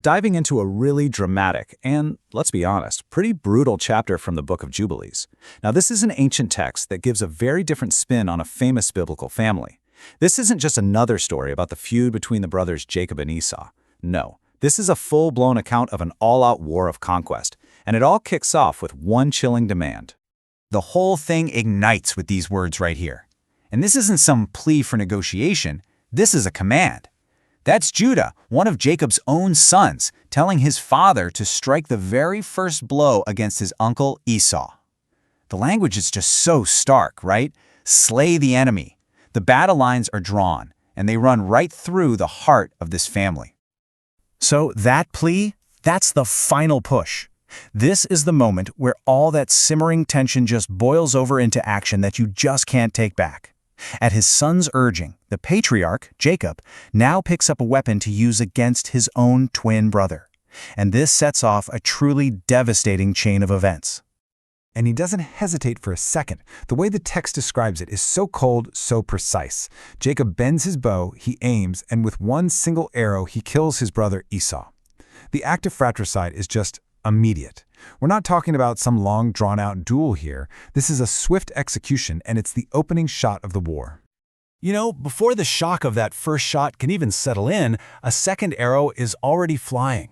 Diving into a really dramatic and, let's be honest, pretty brutal chapter from the Book of Jubilees. Now, this is an ancient text that gives a very different spin on a famous biblical family. This isn't just another story about the feud between the brothers Jacob and Esau. No, this is a full-blown account of an all-out war of conquest, and it all kicks off with one chilling demand. The whole thing ignites with these words right here. And this isn't some plea for negotiation, this is a command. That's Judah, one of Jacob's own sons, telling his father to strike the very first blow against his uncle Esau. The language is just so stark, right? Slay the enemy. The battle lines are drawn, and they run right through the heart of this family. So that plea, that's the final push. This is the moment where all that simmering tension just boils over into action that you just can't take back. At his son's urging, the patriarch, Jacob, now picks up a weapon to use against his own twin brother. And this sets off a truly devastating chain of events. And he doesn't hesitate for a second. The way the text describes it is so cold, so precise. Jacob bends his bow, he aims, and with one single arrow he kills his brother Esau. The act of fratricide is just immediate. We're not talking about some long, drawn-out duel here. This is a swift execution, and it's the opening shot of the war. You know, before the shock of that first shot can even settle in, a second arrow is already flying.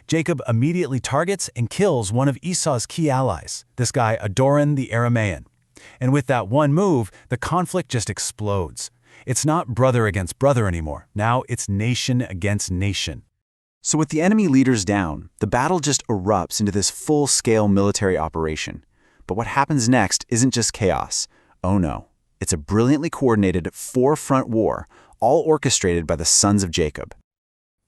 Jacob immediately targets and kills one of Esau's key allies, this guy Adoran the Aramean. And with that one move, the conflict just explodes. It's not brother against brother anymore. Now it's nation against nation. So with the enemy leaders down, the battle just erupts into this full-scale military operation. But what happens next isn't just chaos. Oh no, it's a brilliantly coordinated four-front war, all orchestrated by the sons of Jacob.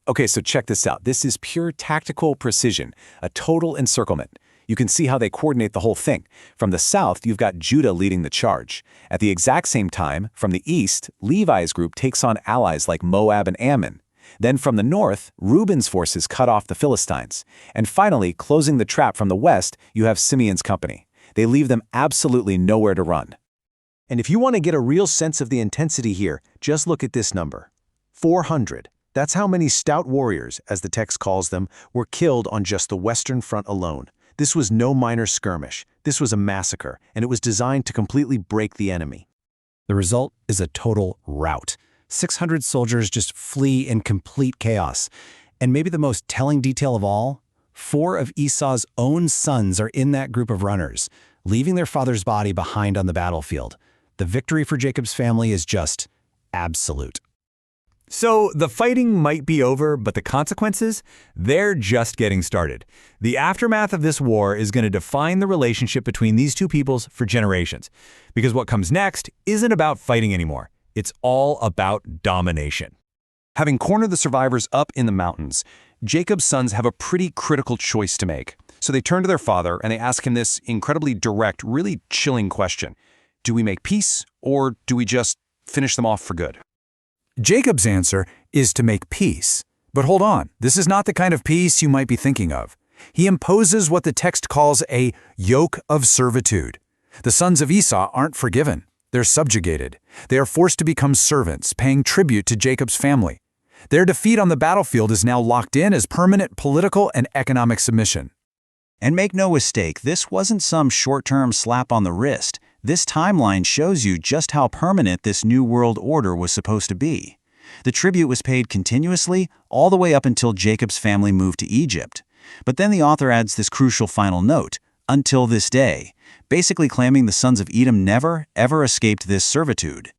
Okay, so check this out. This is pure tactical precision, a total encirclement. You can see how they coordinate the whole thing. From the south, you've got Judah leading the charge. At the exact same time, from the east, Levi's group takes on allies like Moab and Ammon. Then from the north, Reuben's forces cut off the Philistines. And finally, closing the trap from the west, you have Simeon's company. They leave them absolutely nowhere to run. And if you want to get a real sense of the intensity here, just look at this number. 400. That's how many stout warriors, as the text calls them, were killed on just the Western Front alone. This was no minor skirmish. This was a massacre, and it was designed to completely break the enemy. The result is a total rout. 600 soldiers just flee in complete chaos. And maybe the most telling detail of all, 4 of Esau's own sons are in that group of runners, leaving their father's body behind on the battlefield. The victory for Jacob's family is just absolute. So the fighting might be over, but the consequences? They're just getting started. The aftermath of this war is going to define the relationship between these two peoples for generations. Because what comes next isn't about fighting anymore. It's all about domination. Having cornered the survivors up in the mountains, Jacob's sons have a pretty critical choice to make. So they turn to their father and they ask him this incredibly direct, really chilling question. Do we make peace, or do we just finish them off for good? Jacob's answer is to make peace. But hold on, this is not the kind of peace you might be thinking of. He imposes what the text calls a yoke of servitude. The sons of Esau aren't forgiven. They're subjugated. They are forced to become servants, paying tribute to Jacob's family. Their defeat on the battlefield is now locked in as permanent political and economic submission. And make no mistake, this wasn't some short-term slap on the wrist. This timeline shows you just how permanent this new world order was supposed to be. The tribute was paid continuously all the way up until Jacob's family moved to Egypt. But then the author adds this crucial final note, until this day, basically claiming the sons of Edom never, ever escaped this servitude.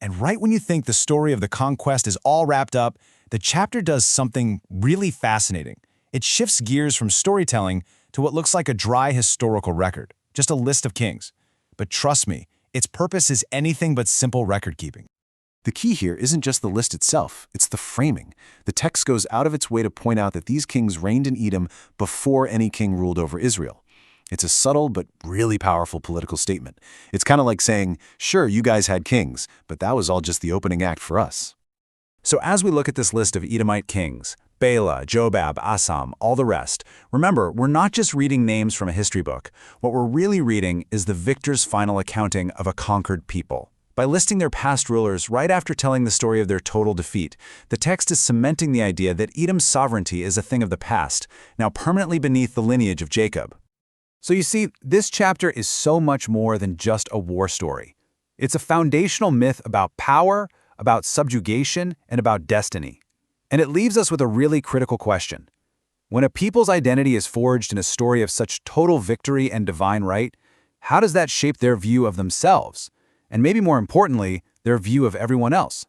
And right when you think the story of the conquest is all wrapped up, the chapter does something really fascinating. It shifts gears from storytelling to what looks like a dry historical record, just a list of kings. But trust me, its purpose is anything but simple record-keeping. The key here isn't just the list itself, it's the framing. The text goes out of its way to point out that these kings reigned in Edom before any king ruled over Israel. It's a subtle but really powerful political statement. It's kind of like saying, sure, you guys had kings, but that was all just the opening act for us. So as we look at this list of Edomite kings, Bela, Jobab, Asam, all the rest, remember, we're not just reading names from a history book. What we're really reading is the victor's final accounting of a conquered people. By listing their past rulers right after telling the story of their total defeat, the text is cementing the idea that Edom's sovereignty is a thing of the past, now permanently beneath the lineage of Jacob. So you see, this chapter is so much more than just a war story. It's a foundational myth about power, about subjugation, and about destiny. And it leaves us with a really critical question. When a people's identity is forged in a story of such total victory and divine right, how does that shape their view of themselves? And maybe more importantly, their view of everyone else?